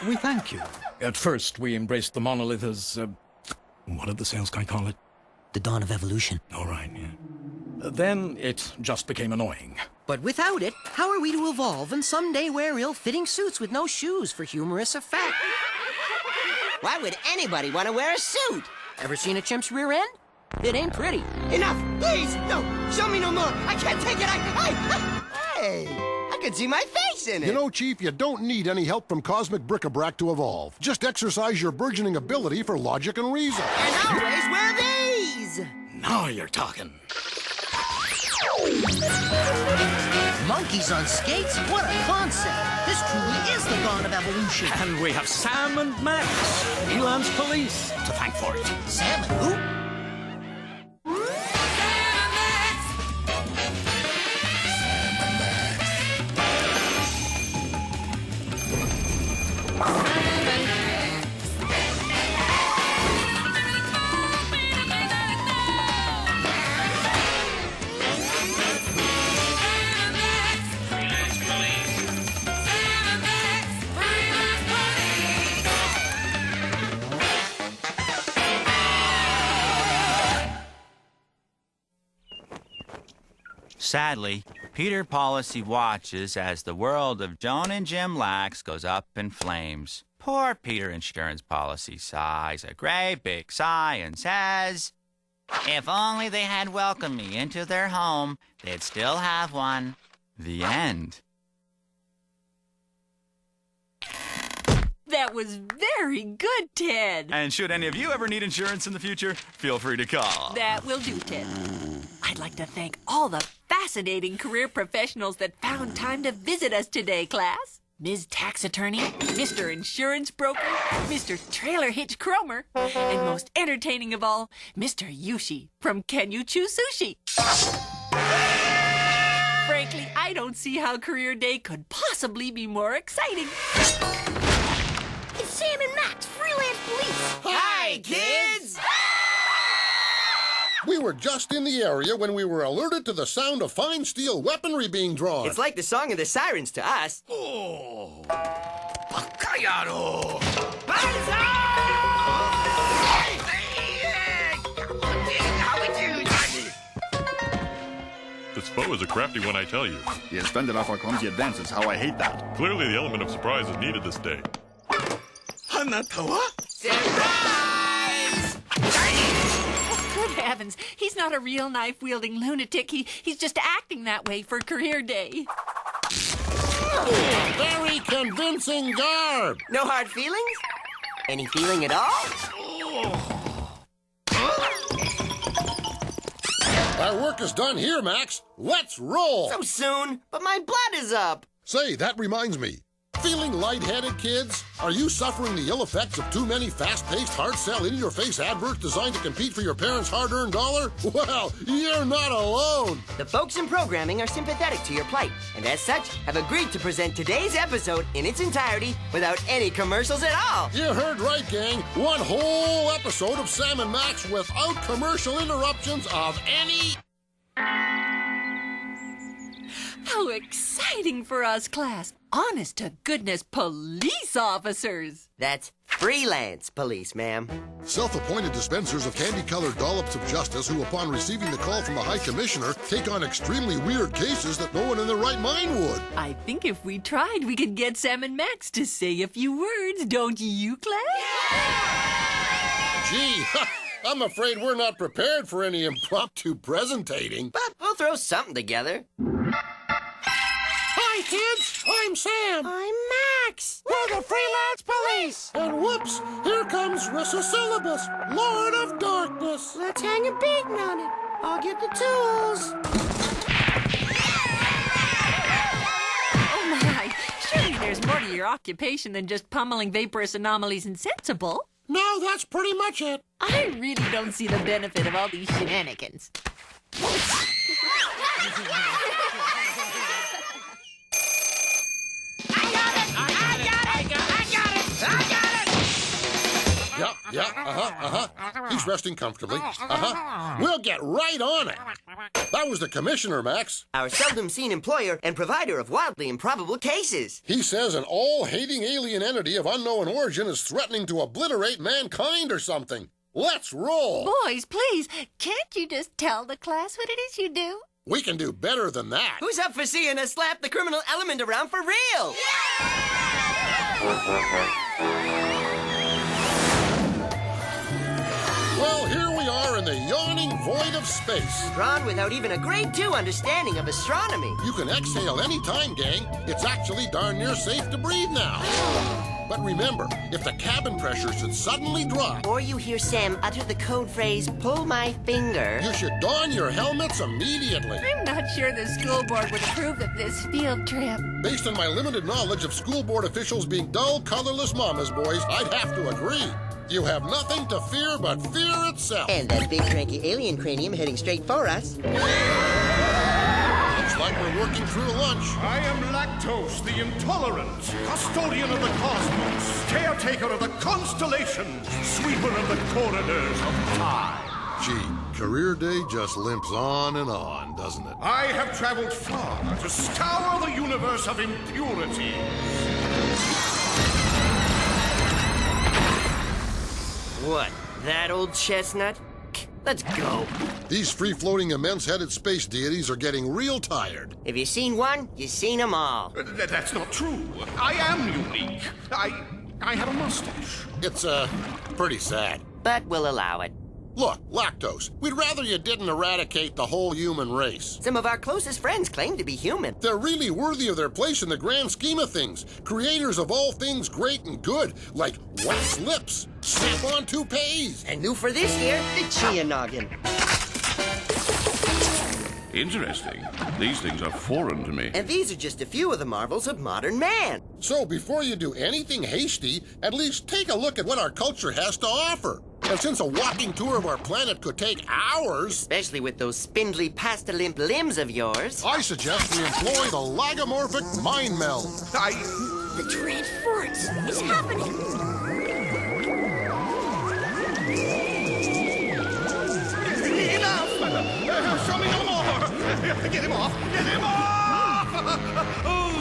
We thank you. At first, we embraced the monolith as, what did the sales guy call it? The dawn of evolution. All right, yeah. Then it just became annoying. But without it, how are we to evolve and someday wear ill-fitting suits with no shoes for humorous effect? Why would anybody want to wear a suit? Ever seen a chimp's rear end? It ain't pretty. Enough! Please! No! Show me no more! I can't take it! Hey! I can see my face in it! You know, Chief, you don't need any help from cosmic bric-a-brac to evolve. Just exercise your burgeoning ability for logic and reason. And always wear these! Now you're talking. Monkeys on skates? What a concept! This truly is the dawn of evolution. And we have Sam and Max, Elan's police, to thank for it. Sam and who? Sadly, Peter Policy watches as the world of Joan and Jim Lax goes up in flames. Poor Peter Insurance Policy sighs a great big sigh and says, "If only they had welcomed me into their home, they'd still have one." The end. That was very good, Ted. And should any of you ever need insurance in the future, feel free to call. That will do, Ted. I'd like to thank all the fascinating career professionals that found time to visit us today, class. Ms. Tax Attorney, Mr. Insurance Broker, Mr. Trailer Hitch Cromer, and most entertaining of all, Mr. Yushi from Can You Chew Sushi? Frankly, I don't see how Career Day could possibly be more exciting. It's Sam and Max, freelance police. Hi, kids! We were just in the area when we were alerted to the sound of fine steel weaponry being drawn. It's like the song of the sirens to us. Oh, Bakayaro! This foe is a crafty one, I tell you. You spend it off our clumsy advances, how I hate that. Clearly, the element of surprise is needed this day. Hanatawa? Surprise! Good heavens, he's not a real knife-wielding lunatic. He's just acting that way for Career Day. Very convincing garb. No hard feelings? Any feeling at all? Our work is done here, Max. Let's roll. So soon, but my blood is up. Say, that reminds me. Feeling lightheaded, kids? Are you suffering the ill effects of too many fast-paced, hard-sell, in-your-face adverts designed to compete for your parents' hard-earned dollar? Well, you're not alone. The folks in programming are sympathetic to your plight, and as such, have agreed to present today's episode in its entirety without any commercials at all. You heard right, gang. One whole episode of Sam and Max without commercial interruptions of any... How exciting for us, class. Honest-to-goodness police officers. That's freelance police, ma'am. Self-appointed dispensers of candy-colored dollops of justice who, upon receiving the call from the High Commissioner, take on extremely weird cases that no one in their right mind would. I think if we tried, we could get Sam and Max to say a few words, don't you, class? Gee, I'm afraid we're not prepared for any impromptu presentating. But we'll throw something together. Hi, kids. I'm Sam. I'm Max. We're the freelance police. And whoops, here comes Syllabus, Lord of Darkness. Let's hang a beating on it. I'll get the tools. Oh, my. Surely there's more to your occupation than just pummeling vaporous anomalies insensible. No, that's pretty much it. I really don't see the benefit of all these shenanigans. Yeah, He's resting comfortably. We'll get right on it. That was the commissioner, Max. Our seldom-seen employer and provider of wildly improbable cases. He says an all-hating alien entity of unknown origin is threatening to obliterate mankind or something. Let's roll! Boys, please, can't you just tell the class what it is you do? We can do better than that. Who's up for seeing us slap the criminal element around for real? Well, here we are in the yawning void of space. Drawn without even a grade 2 understanding of astronomy. You can exhale anytime, gang. It's actually darn near safe to breathe now. But remember, if the cabin pressure should suddenly drop, or you hear Sam utter the code phrase, pull my finger, you should don your helmets immediately. I'm not sure the school board would approve of this field trip. Based on my limited knowledge of school board officials being dull, colorless mama's boys, I'd have to agree. You have nothing to fear but fear itself. And that big cranky alien cranium heading straight for us. Looks like we're working through lunch. I am Lactose, the intolerant, custodian of the cosmos, caretaker of the constellations, sweeper of the corridors of time. Gee, career day just limps on and on, doesn't it? I have traveled far to scour the universe of impurity. What, that old chestnut? Let's go. These free-floating, immense-headed space deities are getting real tired. If you've seen one, you've seen them all. That's not true. I am unique. I have a mustache. It's, pretty sad. But we'll allow it. Look, Lactose, we'd rather you didn't eradicate the whole human race. Some of our closest friends claim to be human. They're really worthy of their place in the grand scheme of things. Creators of all things great and good, like wax lips, snap-on toupees. And new for this year, the Chia Noggin. Interesting. These things are foreign to me. And these are just a few of the marvels of modern man. So before you do anything hasty, at least take a look at what our culture has to offer. And since a walking tour of our planet could take hours... Especially with those spindly, pasta-limp limbs of yours... I suggest we employ the lagomorphic mind meld. The transference is happening. Enough! Show me no more! Get him off! Get him off! Oh,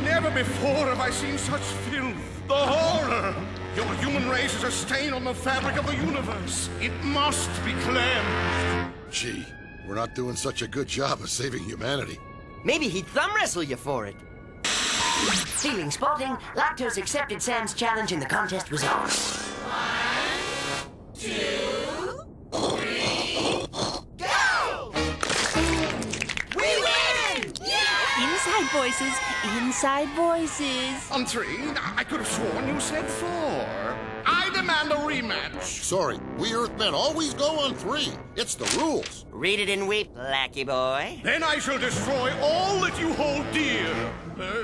never before have I seen such filth. The horror! Your human race is a stain on the fabric of the universe. It must be cleansed. Gee, we're not doing such a good job of saving humanity. Maybe he'd thumb wrestle you for it. Feeling sporting, Lactose accepted Sam's challenge and the contest was on. 1, 2, 3, go! We win! Yeah! Inside voices, inside voices. On 3, I could have sworn you said 4. I demand a rematch. Sorry, we Earthmen always go on 3. It's the rules. Read it and weep, lackey boy. Then I shall destroy all that you hold dear,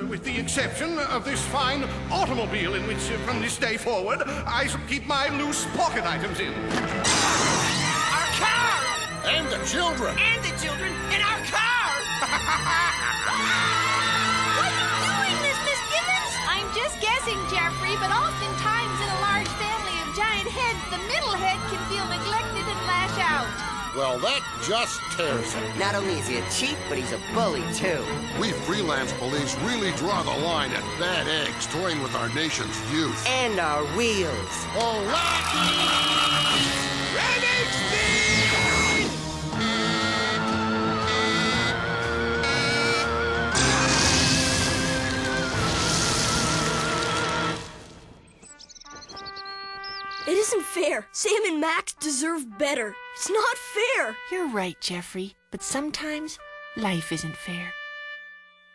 with the exception of this fine automobile in which, from this day forward, I shall keep my loose pocket items in. Our car! And the children! And the children in our car! What are you doing, Miss Gibbons? I'm just guessing, Jeffrey, but oftentimes in a large family of giant heads, the middle head can feel neglected and lash out. Well, that just tears him. Not only is he a cheat, but he's a bully, too. We freelance police really draw the line at bad eggs toying with our nation's youth. And our wheels. Oh, Rocky! Ready, speed! It isn't fair. Sam and Max deserve better. It's not fair. You're right, Jeffrey, but sometimes life isn't fair.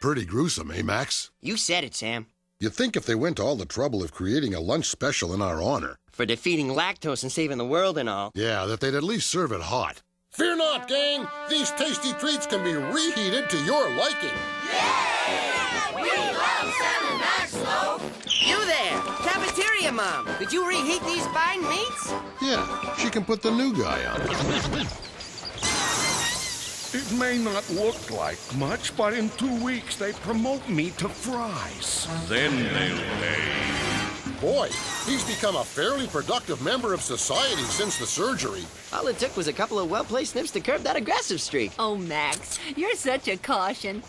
Pretty gruesome, eh, Max? You said it, Sam. You'd think if they went to all the trouble of creating a lunch special in our honor... For defeating Lactose and saving the world and all. Yeah, that they'd at least serve it hot. Fear not, gang! These tasty treats can be reheated to your liking. Yeah! We love Sam and Max, though. You there, cafeteria mom. Could you reheat these fine meats? Yeah, she can put the new guy on. It may not look like much, but in 2 weeks they promote me to fries. Then they'll pay. Boy, he's become a fairly productive member of society since the surgery. All it took was a couple of well-placed snips to curb that aggressive streak. Oh, Max, you're such a caution.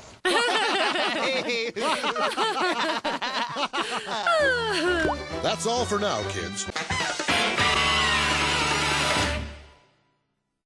That's all for now, kids.